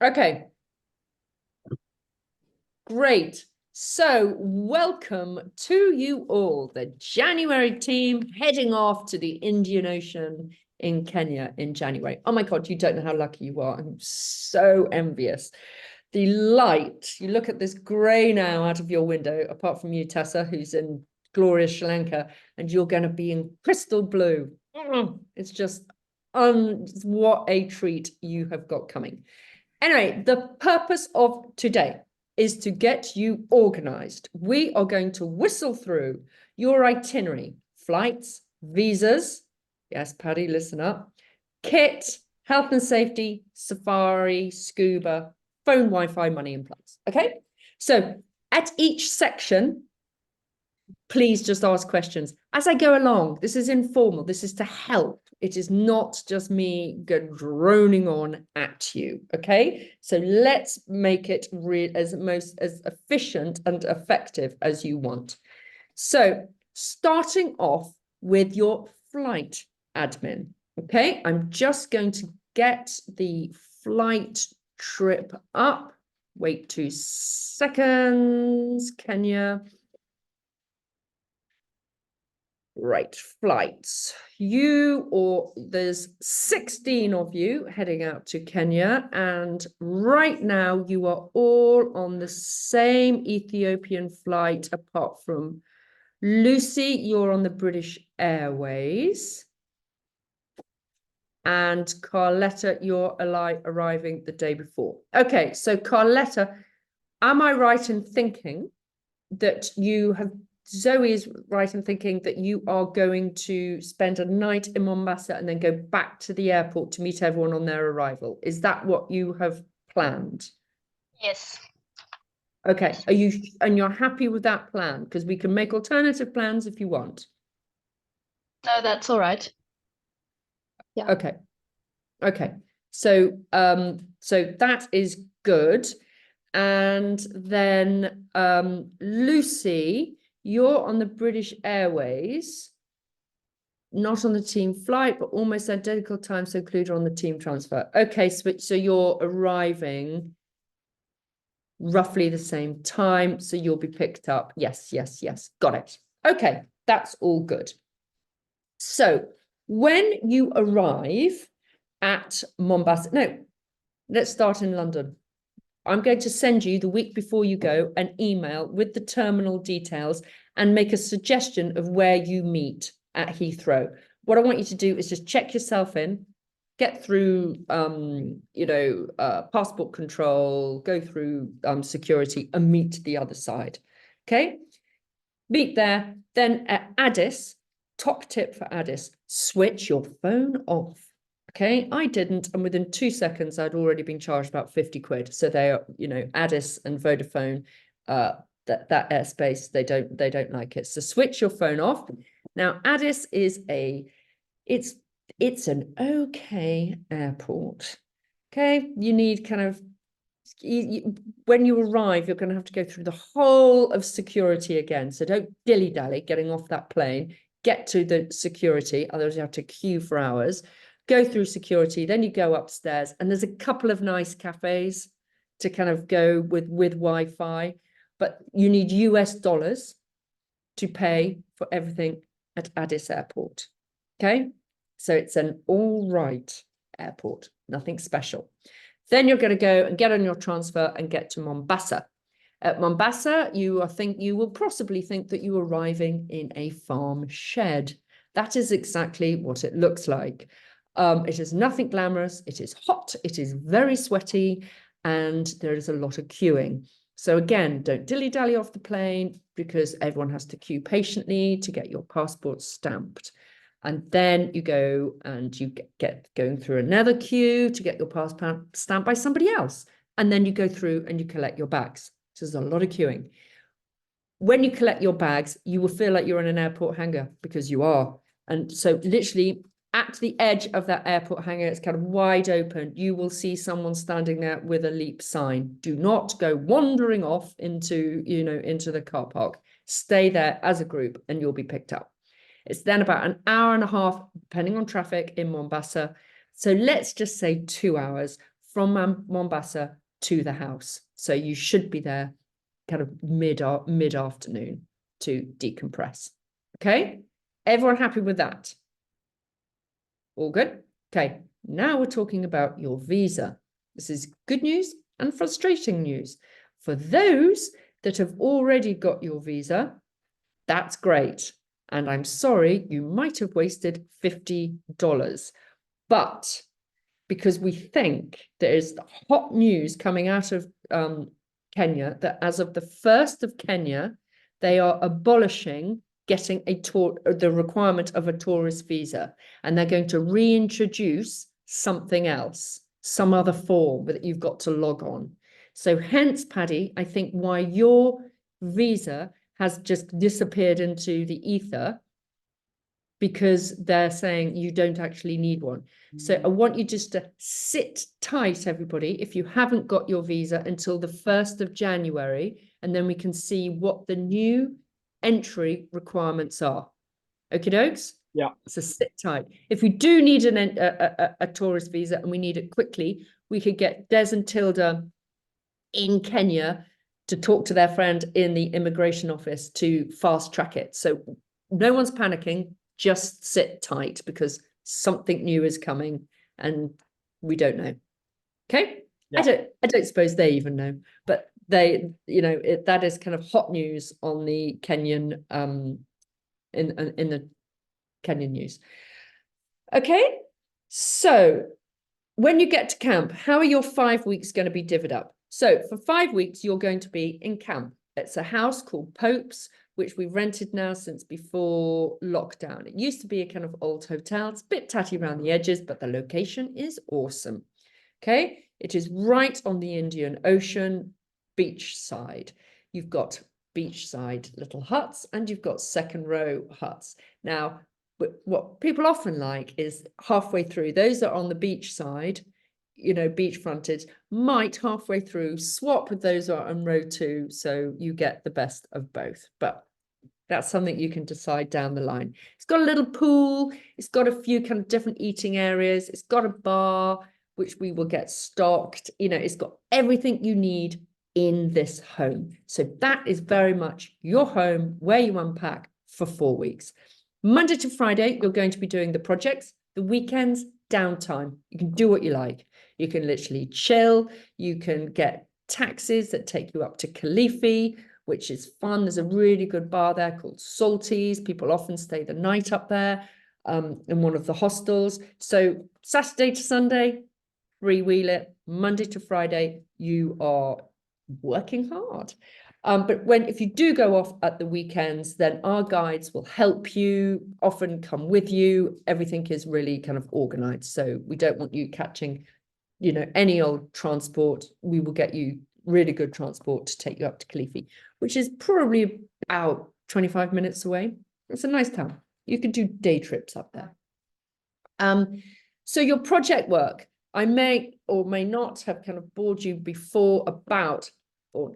Okay. Great. So welcome to you all, the January team heading off to the Indian Ocean in Kenya in January. Oh my God, you don't know how lucky you are. I'm so envious. The light, you look at this grey now out of your window, apart from you, Tessa, who's in glorious Sri Lanka, and you're going to be in crystal blue. It's just what a treat you have got coming. Anyway, the purpose of today is to get you organized. We are going to whistle through your itinerary, flights, visas. Yes, Paddy, listen up. Kit, health and safety, safari, scuba, phone, Wi-Fi, money and plans. Okay. So at each section, please just ask questions as I go along. This is informal. This is to help. It is not just me droning on at you. Okay, so let's make it as efficient and effective as you want. So starting off with your flight admin. Okay, I'm just going to get the flight trip up. Wait 2 seconds, Kenya. Right, flights. There's 16 of you heading out to Kenya, and right now you are all on the same Ethiopian flight, apart from Lucy, you're on the British Airways, and Carletta, you're arriving the day before. Okay, so Carletta, am I right in thinking that Zoe is right in thinking that you are going to spend a night in Mombasa and then go back to the airport to meet everyone on their arrival? Is that what you have planned? Yes. Okay. You're happy with that plan? Because we can make alternative plans if you want. No, that's all right. Yeah. Okay. Okay. So that is good. And then Lucy, you're on the British Airways, not on the team flight, but almost identical time, so included on the team transfer. Okay, so you're arriving roughly the same time, so you'll be picked up. Yes, yes, yes, got it. Okay, that's all good. So when you arrive at Mombasa, no, let's start in London. I'm going to send you the week before you go an email with the terminal details and make a suggestion of where you meet at Heathrow. What I want you to do is just check yourself in, get through, passport control, go through security and meet the other side. Okay, meet there. Then at Addis, top tip for Addis, switch your phone off. Okay, I didn't, and within 2 seconds, I'd already been charged about 50 quid. So they are, Addis and Vodafone, that airspace, they don't like it. So switch your phone off. Now, Addis is it's an okay airport. Okay, you need kind of, when you arrive, you're going to have to go through the whole of security again. So don't dilly-dally getting off that plane. Get to the security, otherwise you have to queue for hours. Go through security, then you go upstairs, and there's a couple of nice cafes to kind of go with Wi-Fi, but you need US dollars to pay for everything at Addis Airport. Okay, so it's an all right airport, nothing special. Then you're going to go and get on your transfer and get to Mombasa. At Mombasa, you will possibly think that you're arriving in a farm shed. That is exactly what it looks like. It is nothing glamorous. It is hot. It is very sweaty, and there is a lot of queuing. So again, don't dilly-dally off the plane, because everyone has to queue patiently to get your passport stamped. And then you go and you get going through another queue to get your passport stamped by somebody else. And then you go through and you collect your bags. So there's a lot of queuing. When you collect your bags, you will feel like you're in an airport hangar, because you are. And so literally at the edge of that airport hangar, it's kind of wide open. You will see someone standing there with a leap sign. Do not go wandering off into the car park. Stay there as a group and you'll be picked up. It's then about an hour and a half, depending on traffic, in Mombasa. So let's just say 2 hours from Mombasa to the house. So you should be there kind of mid-afternoon to decompress. Okay, everyone happy with that? All good? Okay, now we're talking about your visa. This is good news and frustrating news. For those that have already got your visa, that's great. And I'm sorry, you might have wasted $50. But because we think there is hot news coming out of Kenya, that as of the 1st of Kenya, they are abolishing getting the requirement of a tourist visa, and they're going to reintroduce something else, some other form that you've got to log on. So hence, Paddy, I think why your visa has just disappeared into the ether, because they're saying you don't actually need one. So I want you just to sit tight, everybody, if you haven't got your visa until the 1st of January, and then we can see what the new entry requirements are. Okie dokes? Yeah. So sit tight. If we do need a tourist visa and we need it quickly, we could get Des and Tilda in Kenya to talk to their friend in the immigration office to fast track it. So no one's panicking. Just sit tight because something new is coming and we don't know. Okay. Yeah. I don't suppose they even know, but they, that is kind of hot news on the Kenyan, in the Kenyan news. Okay. So when you get to camp, how are your 5 weeks going to be divvied up? So for 5 weeks, you're going to be in camp. It's a house called Pope's, which we've rented now since before lockdown. It used to be a kind of old hotel. It's a bit tatty around the edges, but the location is awesome. Okay, it is right on the Indian Ocean, beach side. You've got beachside little huts and you've got second row huts. Now, what people often like is halfway through, those that are on the beach side, beach frontage, might halfway through swap with those that are on row 2, so you get the best of both. But that's something you can decide down the line. It's got a little pool, it's got a few kind of different eating areas, it's got a bar, which we will get stocked, it's got everything you need in this home. So that is very much your home where you unpack for 4 weeks. Monday to Friday, you're going to be doing the projects. The weekends, downtime. You can do what you like. You can literally chill. You can get taxis that take you up to Kilifi, which is fun. There's a really good bar there called Salties. People often stay the night up there in one of the hostels. So Saturday to Sunday, freewheel it. Monday to Friday, you are working hard. But if you do go off at the weekends, then our guides will help you, often come with you. Everything is really kind of organized. So we don't want you catching, any old transport. We will get you really good transport to take you up to Kilifi, which is probably about 25 minutes away. It's a nice town. You could do day trips up there. So your project work, I may or may not have kind of bored you before about,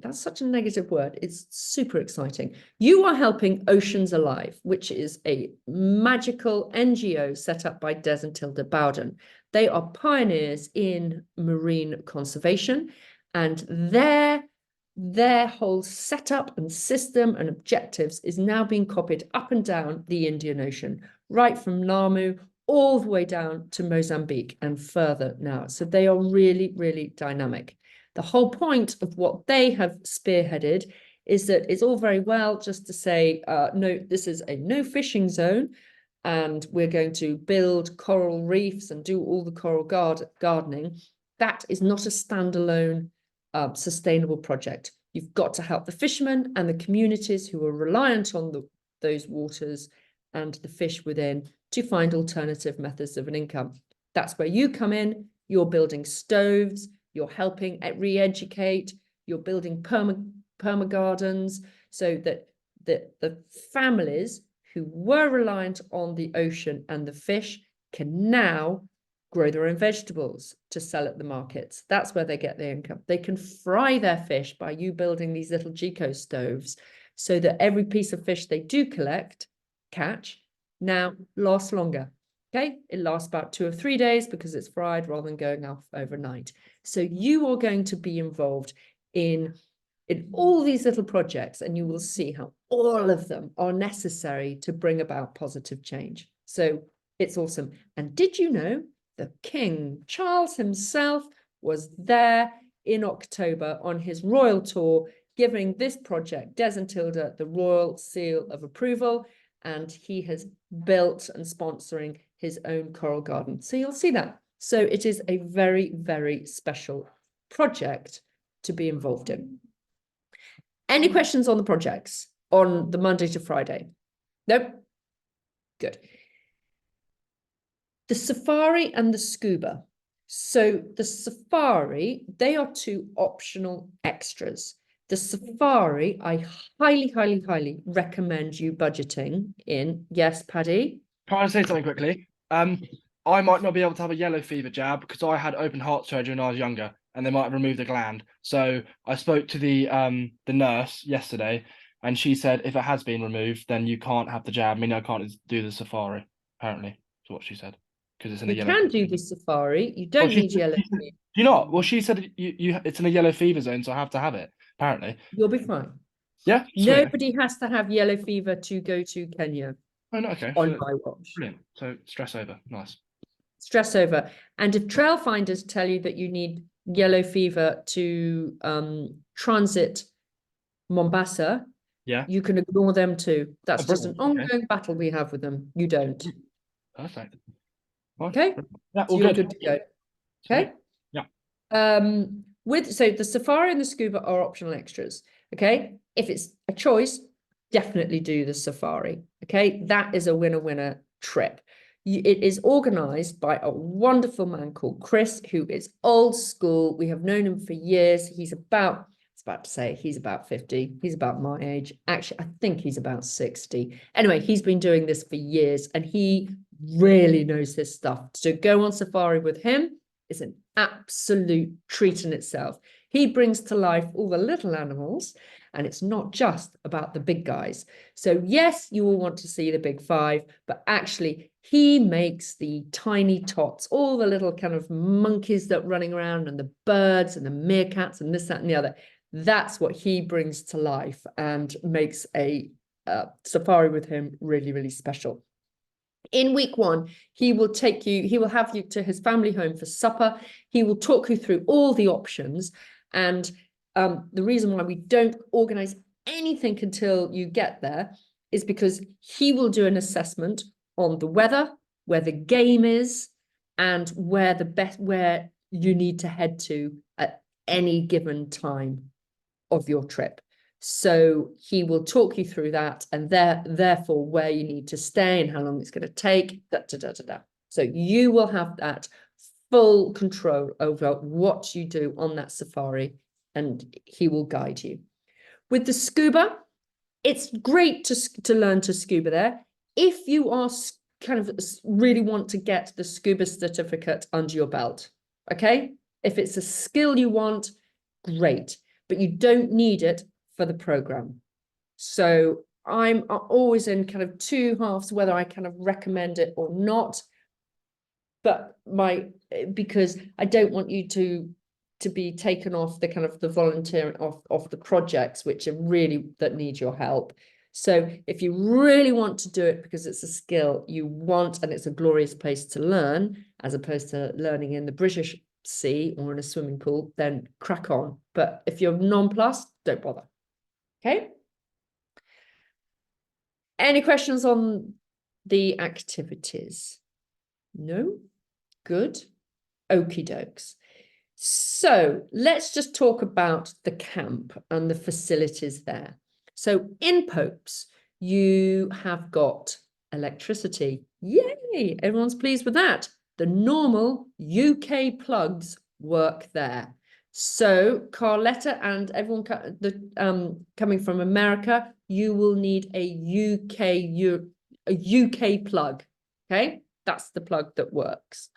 that's such a negative word. It's super exciting. You are helping Oceans Alive, which is a magical NGO set up by Des and Tilda Bowden. They are pioneers in marine conservation, and their whole setup and system and objectives is now being copied up and down the Indian Ocean, right from Lamu all the way down to Mozambique and further now. So they are really, really dynamic. The whole point of what they have spearheaded is that it's all very well just to say, no, this is a no fishing zone, and we're going to build coral reefs and do all the coral gardening. That is not a standalone sustainable project. You've got to help the fishermen and the communities who are reliant on those waters and the fish within to find alternative methods of an income. That's where you come in. You're building stoves, you're helping re-educate, you're building perma gardens, so that the families who were reliant on the ocean and the fish can now grow their own vegetables to sell at the markets. That's where they get their income. They can fry their fish by you building these little Gico stoves, so that every piece of fish they do catch now lasts longer. Okay, it lasts about 2 or 3 days because it's fried rather than going off overnight. So you are going to be involved in all these little projects, and you will see how all of them are necessary to bring about positive change. So it's awesome. And did you know that King Charles himself was there in October on his royal tour, giving this project, Des and Tilda, the royal seal of approval, and he has built and sponsoring his own coral garden. So you'll see that. So it is a very, very special project to be involved in. Any questions on the projects on the Monday to Friday? Nope. Good. The safari and the scuba. So the safari, they are 2 optional extras. The safari, I highly, highly, highly recommend you budgeting in. Yes, Paddy? Can I say something quickly? I might not be able to have a yellow fever jab because I had open heart surgery when I was younger, and they might have removed a gland. So I spoke to the nurse yesterday, and she said if it has been removed, then you can't have the jab. Meaning I can't do the safari. Apparently, is what she said, because it's in a You yellow. can do the safari. You don't need yellow fever. Do you not? Well, she said it's in a yellow fever zone, so I have to have it. Apparently, You'll be fine. yeah. Sweet. Nobody has to have yellow fever to go to Kenya. Oh no, okay. On So, my watch. brilliant. So stress over. Nice. Stress over. And if trail finders tell you that you need yellow fever to transit Mombasa, Yeah. you can ignore them too. That's just an brilliant. ongoing battle we have with them. You don't. Perfect. Fine. Okay. Yeah, So all you're good. good to go. Okay. Yeah. So the safari and the scuba are optional extras. Okay. If it's a choice, definitely do the safari. Okay. That is a winner trip. It is organized by a wonderful man called Chris, who is old school. We have known him for years. He's about 50. He's about my age. Actually, I think he's about 60. Anyway, he's been doing this for years and he really knows this stuff. So go on safari with him is an absolute treat in itself. He brings to life all the little animals, and it's not just about the big guys. So yes, you will want to see the big 5, but actually he makes the tiny tots, all the little kind of monkeys that are running around and the birds and the meerkats and this, that, and the other. That's what he brings to life and makes a safari with him really, really special. In week 1, he will have you to his family home for supper. He will talk you through all the options. And the reason why we don't organize anything until you get there is because he will do an assessment on the weather, where the game is, and where you need to head to at any given time of your trip. So he will talk you through that, and therefore where you need to stay and how long it's going to take. So you will have that full control over what you do on that safari, and he will guide you. With the scuba, it's great to learn to scuba there. If you are kind of really want to get the scuba certificate under your belt, okay? If it's a skill you want, great, but you don't need it for the program. So I'm always in kind of 2 halves, whether I kind of recommend it or not, but because I don't want you to be taken off the kind of the volunteering off the projects, which are really that need your help. So if you really want to do it because it's a skill you want and it's a glorious place to learn, as opposed to learning in the British Sea or in a swimming pool, then crack on. But if you're nonplussed, don't bother. Okay. Any questions on the activities? No? Good. Okie dokes. So let's just talk about the camp and the facilities there. So in Popes, you have got electricity. Yay! Everyone's pleased with that. The normal UK plugs work there. So Carletta and everyone coming from America, you will need a UK plug. Okay, that's the plug that works.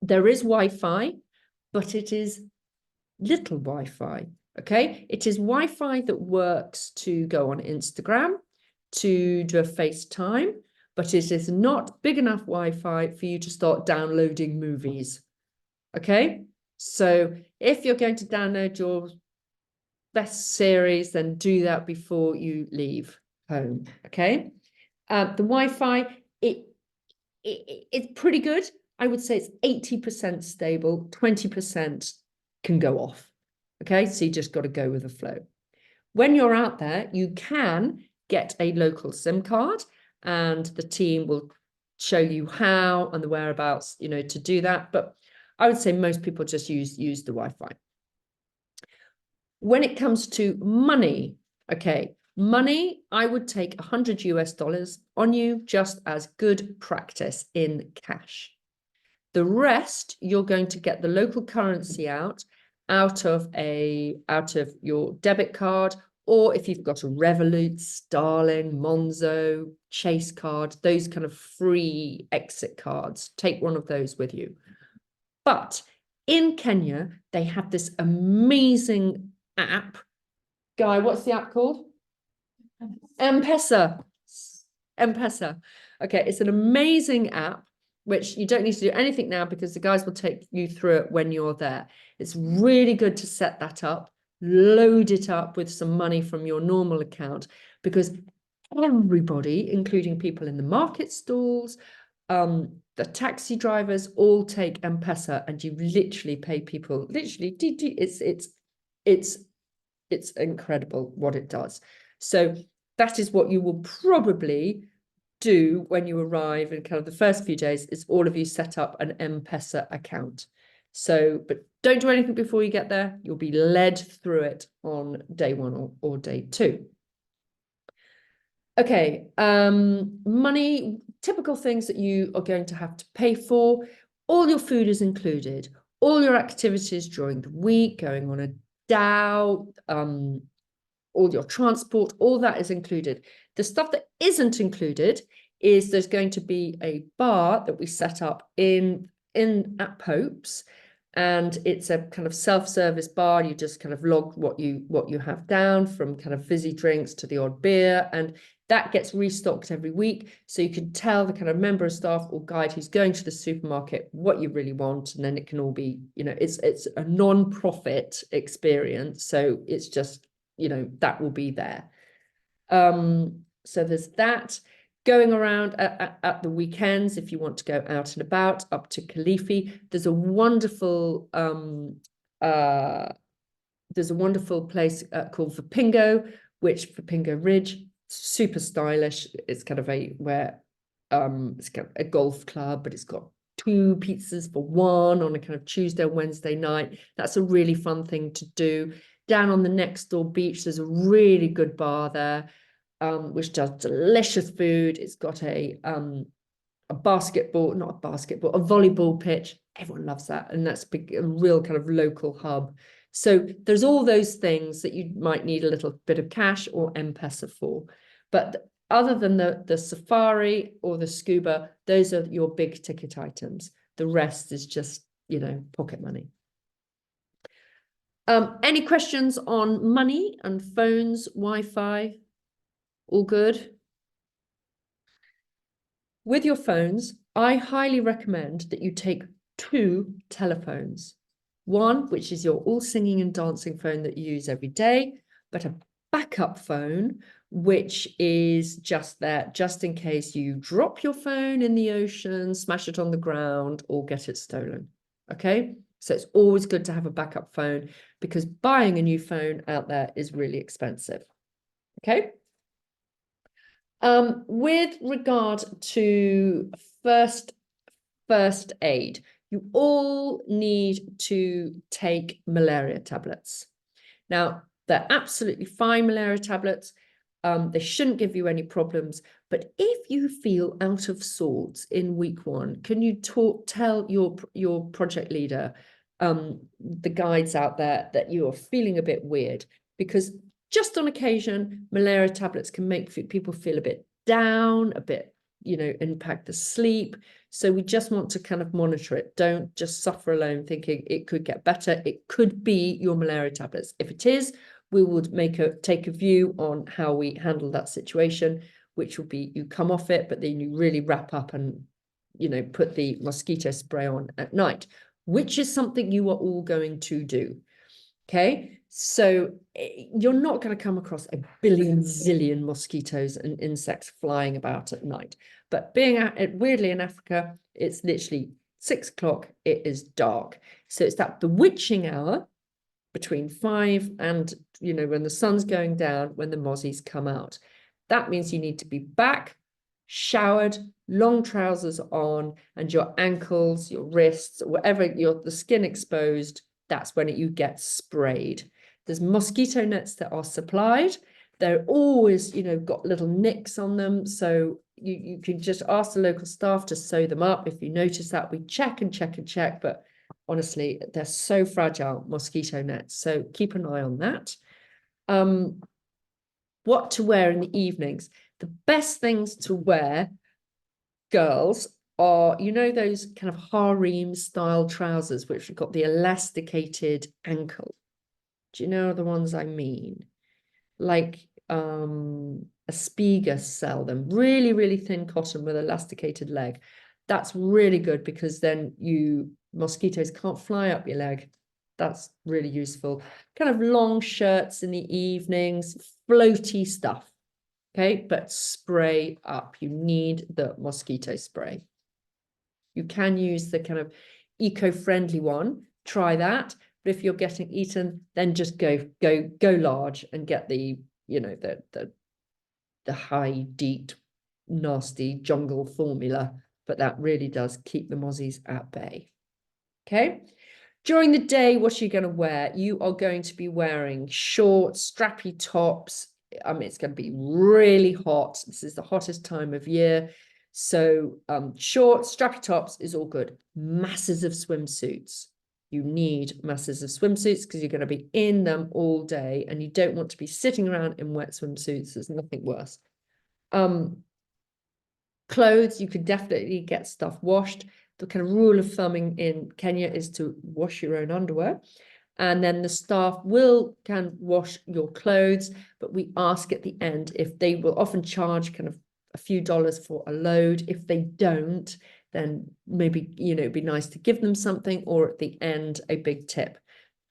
There is Wi-Fi, but it is little Wi-Fi. Okay, it is Wi-Fi that works to go on Instagram, to do a FaceTime, but it is not big enough Wi-Fi for you to start downloading movies. Okay, so if you're going to download your best series, then do that before you leave home. Okay, the Wi-Fi, it's pretty good. I would say it's 80% stable, 20% can go off. Okay, so you just got to go with the flow. When you're out there, you can get a local SIM card, and the team will show you how and the whereabouts, you know, to do that. But I would say most people just use the Wi-Fi. When it comes to money, okay, money, I would take $100 US on you just as good practice in cash. The rest, you're going to get the local currency out of your debit card, or if you've got a Revolut, Starling, Monzo, Chase card, those kind of free exit cards, take one of those with you. But in Kenya, they have this amazing app. Guy, what's the app called? M-Pesa. M-Pesa. Okay, it's an amazing app, which you don't need to do anything now because the guys will take you through it when you're there. It's really good to set that up, load it up with some money from your normal account, because everybody, including people in the market stalls, the taxi drivers, all take M-Pesa, and you literally pay people, literally, it's incredible what it does. So that is what you will probably do when you arrive, and kind of the first few days is all of you set up an M-Pesa account. So, but don't do anything before you get there. You'll be led through it on day one or day two. Okay, money, typical things that you are going to have to pay for. All your food is included. All your activities during the week, going on a dhow, all your transport, all that is included. The stuff that isn't included is there's going to be a bar that we set up at Pope's, and it's a kind of self-service bar. You just kind of log what you have down, from kind of fizzy drinks to the odd beer, and that gets restocked every week. So you can tell the kind of member of staff or guide who's going to the supermarket what you really want, and then it can all be, you know, it's a non-profit experience. So it's just, you know, that will be there. So there's that. Going around at the weekends, if you want to go out and about up to Kilifi, there's a wonderful place called Vipingo, Vipingo Ridge, super stylish. It's kind of it's kind of a golf club, but it's got 2 pizzas for 1 on a kind of Tuesday or Wednesday night. That's a really fun thing to do. Down on the next door beach, there's a really good bar there, which does delicious food. It's got a volleyball pitch. Everyone loves that, and that's a real kind of local hub. So there's all those things that you might need a little bit of cash or M-Pesa for. But other than the safari or the scuba, those are your big ticket items. The rest is just, you know, pocket money. Any questions on money and phones, Wi-Fi? All good? With your phones, I highly recommend that you take 2 telephones. One, which is your all singing and dancing phone that you use every day, but a backup phone, which is just there, just in case you drop your phone in the ocean, smash it on the ground, or get it stolen. Okay? So it's always good to have a backup phone, because buying a new phone out there is really expensive. Okay? With regard to first aid, you all need to take malaria tablets. Now, they're absolutely fine, malaria tablets. They shouldn't give you any problems. But if you feel out of sorts in week 1, can you tell your project leader, the guides out there, that you are feeling a bit weird? Because just on occasion, malaria tablets can make people feel a bit down, a bit, you know, impact the sleep. So we just want to kind of monitor it. Don't just suffer alone thinking it could get better. It could be your malaria tablets. If it is, we would take a view on how we handle that situation. which will be you come off it, but then you really wrap up and, you know, put the mosquito spray on at night, which is something you are all going to do. Okay, so you're not going to come across a billion zillion mosquitoes and insects flying about at night. But being weirdly in Africa, it's literally 6 o'clock, it is dark. So it's that bewitching hour between 5 and, you know, when the sun's going down, when the mozzies come out. That means you need to be back, showered, long trousers on, and your ankles, your wrists, whatever, the skin exposed. That's when you get sprayed. There's mosquito nets that are supplied. They're always, you know, got little nicks on them. So you can just ask the local staff to sew them up. If you notice that, we check and check and check. But honestly, they're so fragile, mosquito nets. So keep an eye on that. What to wear in the evenings. The best things to wear, girls, are, you know, those kind of harem style trousers which have got the elasticated ankle. Do you know the ones I mean? Like Aspiga sell them, really, really thin cotton with elasticated leg. That's really good because then mosquitoes can't fly up your leg. That's really useful. Kind of long shirts in the evenings, floaty stuff. Okay, but spray up. You need the mosquito spray. You can use the kind of eco-friendly one. Try that. But if you're getting eaten, then just go large and get the, you know, the high, deep, nasty jungle formula. But that really does keep the mozzies at bay. Okay. During the day, what are you going to wear? You are going to be wearing shorts, strappy tops. It's going to be really hot. This is the hottest time of year. So shorts, strappy tops is all good. Masses of swimsuits. You need masses of swimsuits because you're going to be in them all day and you don't want to be sitting around in wet swimsuits. There's nothing worse. Clothes, you could definitely get stuff washed. The kind of rule of thumb in Kenya is to wash your own underwear. And then the staff can wash your clothes, but we ask at the end if they will often charge kind of a few dollars for a load. If they don't, then maybe, you know, it'd be nice to give them something, or at the end, a big tip.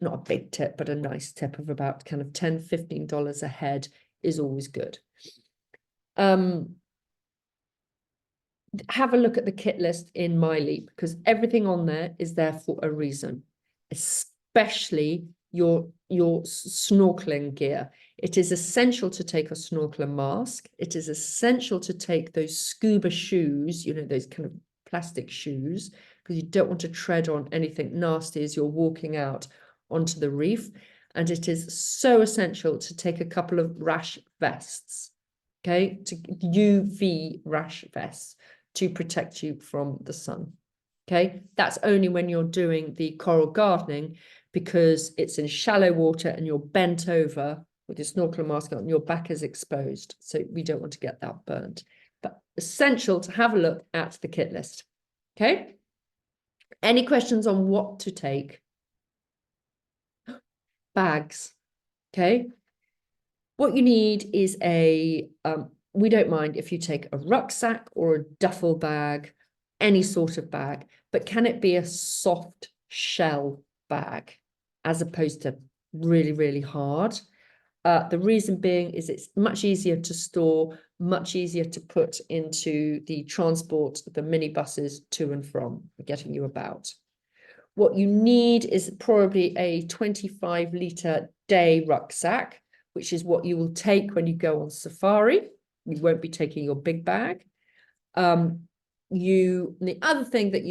Not a big tip, but a nice tip of about kind of $10, $15 a head is always good. Have a look at the kit list in MyLeap because everything on there is there for a reason, especially your snorkeling gear. It is essential to take a snorkeler mask. It is essential to take those scuba shoes, you know, those kind of plastic shoes, because you don't want to tread on anything nasty as you're walking out onto the reef. And it is so essential to take a couple of rash vests, okay, to UV rash vests to protect you from the sun. Okay, that's only when you're doing the coral gardening because it's in shallow water and you're bent over with your snorkel mask on and your back is exposed. So we don't want to get that burnt. But essential to have a look at the kit list. Okay. Any questions on what to take? Bags. Okay. What you need is we don't mind if you take a rucksack or a duffel bag, any sort of bag, but can it be a soft shell bag as opposed to really, really hard? The reason being is it's much easier to store, much easier to put into the transport, the minibuses to and from, getting you about. What you need is probably a 25-litre day rucksack, which is what you will take when you go on safari. You won't be taking your big bag. The other thing that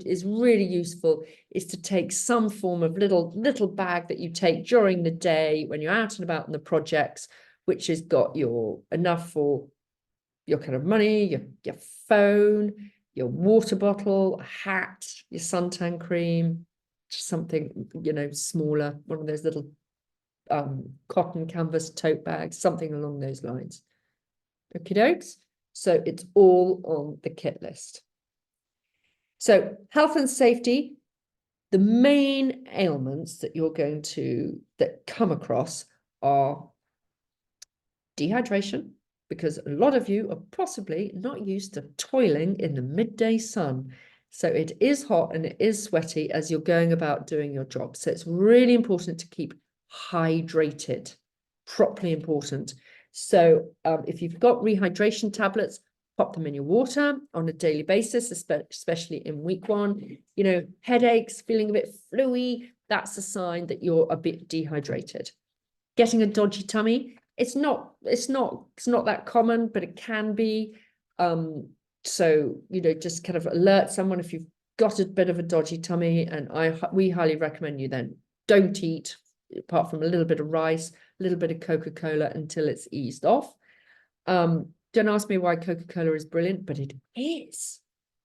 is really useful is to take some form of little bag that you take during the day when you're out and about on the projects, which has got enough for your kind of money, your phone, your water bottle, a hat, your suntan cream, something, you know, smaller, one of those little cotton canvas tote bags, something along those lines. Okie dokes. So it's all on the kit list. So health and safety, the main ailments that that come across are dehydration, because a lot of you are possibly not used to toiling in the midday sun. So it is hot and it is sweaty as you're going about doing your job. So it's really important to keep hydrated, properly important. So if you've got rehydration tablets, pop them in your water on a daily basis, especially in week 1. You know, headaches, feeling a bit fluey, that's a sign that you're a bit dehydrated. Getting a dodgy tummy, it's not that common, but it can be. So, you know, just kind of alert someone if you've got a bit of a dodgy tummy, and we highly recommend you then don't eat, apart from a little bit of rice, a little bit of Coca-Cola until it's eased off. Don't ask me why Coca-Cola is brilliant, but it is.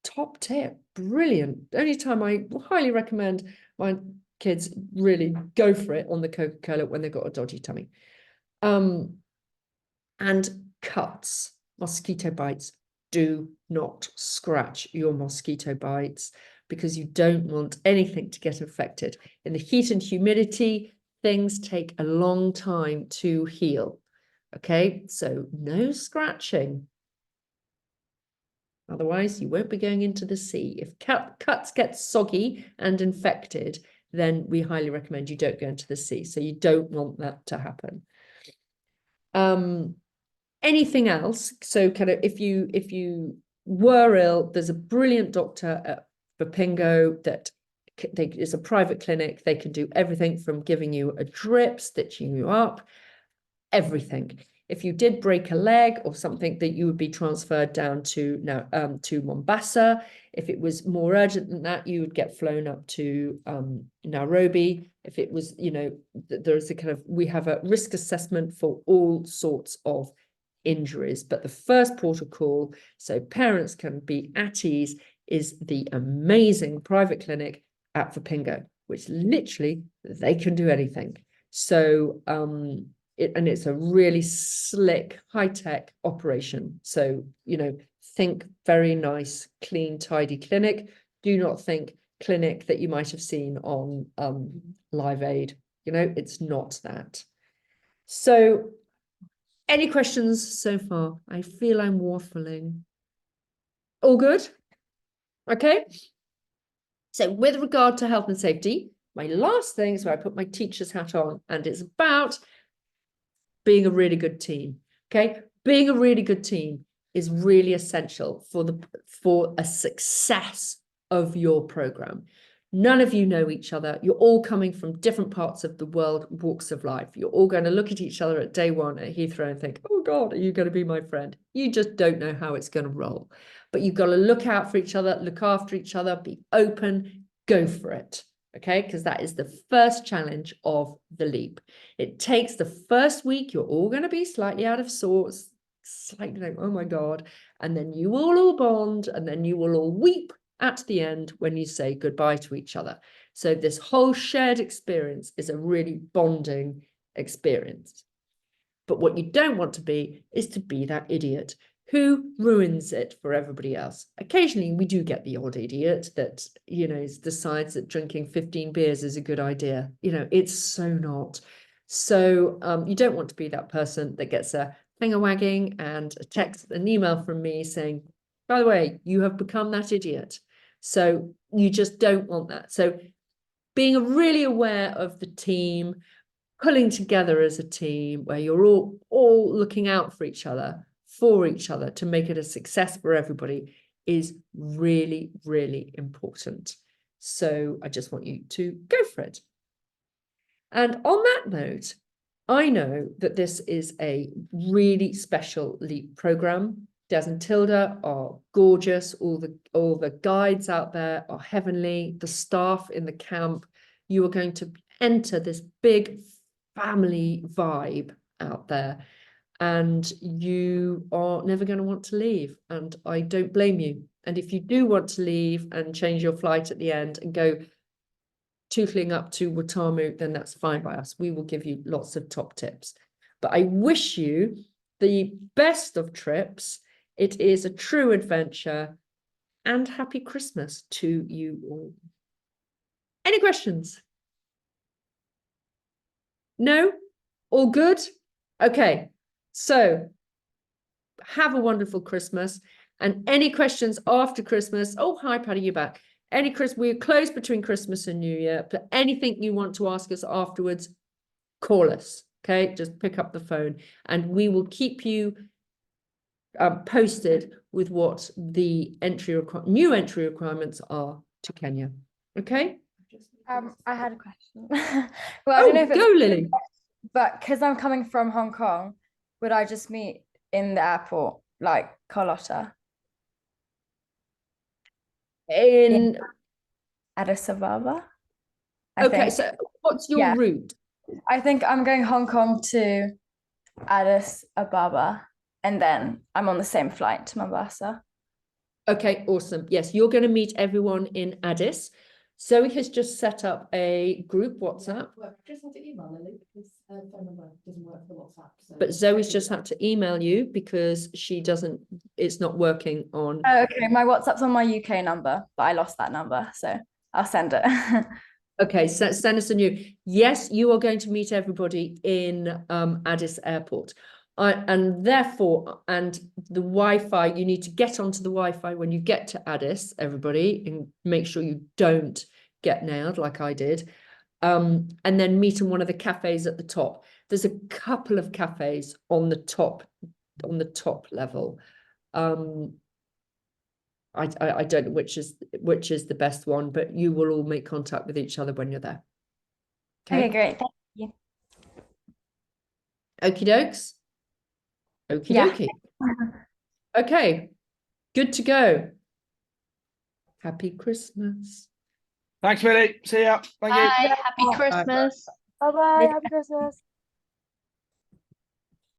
Top tip, brilliant. Only time I highly recommend my kids really go for it on the Coca-Cola when they've got a dodgy tummy. And cuts, mosquito bites. Do not scratch your mosquito bites because you don't want anything to get infected. In the heat and humidity, things take a long time to heal. Okay, so no scratching. Otherwise, you won't be going into the sea. If cuts get soggy and infected, then we highly recommend you don't go into the sea. So you don't want that to happen. Anything else? So kind of if you were ill, there's a brilliant doctor at Vapingo that is a private clinic. They can do everything from giving you a drip, stitching you up, everything. If you did break a leg or something, that you would be transferred down to Mombasa. If it was more urgent than that, you would get flown up to Nairobi. If it was, you know, there's a kind of, we have a risk assessment for all sorts of injuries. But the first port of call, so parents can be at ease, is the amazing private clinic at Vapingo, which literally they can do anything. So and it's a really slick, high-tech operation. So, you know, think very nice, clean, tidy clinic. Do not think clinic that you might have seen on Live Aid. You know, it's not that. So, any questions so far? I feel I'm waffling. All good? Okay. So with regard to health and safety, my last thing is where I put my teacher's hat on, and it's about being a really good team. Okay, being a really good team is really essential for a success of your program. None of you know each other. You're all coming from different parts of the world, walks of life. You're all going to look at each other at day 1 at Heathrow and think, oh God, are you going to be my friend? You just don't know how it's going to roll. But you've got to look out for each other, look after each other, be open, go for it. Okay, because that is the first challenge of the leap. It takes the first week, you're all going to be slightly out of sorts, slightly like, oh my God, and then you will all bond, and then you will all weep at the end when you say goodbye to each other. So this whole shared experience is a really bonding experience. But what you don't want to be is to be that idiot who ruins it for everybody else. Occasionally, we do get the odd idiot that, you know, decides that drinking 15 beers is a good idea. You know, it's so not. So you don't want to be that person that gets a finger wagging and a text, an email from me saying, by the way, you have become that idiot. So you just don't want that. So being really aware of the team, pulling together as a team where you're all looking out for each other to make it a success for everybody is really, really important. So I just want you to go for it. And on that note, I know that this is a really special LEAP program. Des and Tilda are gorgeous. All the guides out there are heavenly. The staff in the camp, you are going to enter this big family vibe out there, and you are never going to want to leave. And I don't blame you. And if you do want to leave and change your flight at the end and go tootling up to Watamu, then that's fine by us. We will give you lots of top tips. But I wish you the best of trips. It is a true adventure, and happy Christmas to you all. Any questions? No? All good? Okay. So have a wonderful Christmas. And any questions after Christmas? Oh, hi, Paddy, you're back. We're closed between Christmas and New Year, but anything you want to ask us afterwards, call us. Okay, just pick up the phone and we will keep you posted with what the new entry requirements are to Kenya. Okay. I had a question. Well, I don't know if it's go, Lily. but because I'm coming from Hong Kong, would I just meet in the airport, like Carlotta? In Addis Ababa? I okay, think. so what's your Yeah. route? I think I'm going Hong Kong to Addis Ababa, and then I'm on the same flight to Mombasa. Okay, awesome. Yes, you're going to meet everyone in Addis. Zoe has just set up a group WhatsApp. Well, just had to email Lily because her phone number doesn't work for WhatsApp. So But Zoe's just had to email you because it's not working on. Oh, okay, my WhatsApp's on my UK number, but I lost that number, so I'll send it. Okay, so send us a new. Yes, you are going to meet everybody in Addis Airport. And therefore, and the Wi-Fi, you need to get onto the Wi-Fi when you get to Addis, everybody, and make sure you don't get nailed like I did. And then meet in one of the cafes at the top. There's a couple of cafes on the top level. I don't know which is the best one, but you will all make contact with each other when you're there. Okay, great. Thank you. Okie dokes. Okie Yeah. dokie. Okay, good to go. Happy Christmas. Thanks, Millie. See ya. Thank you. Bye. Happy Christmas. Bye-bye. Happy Christmas.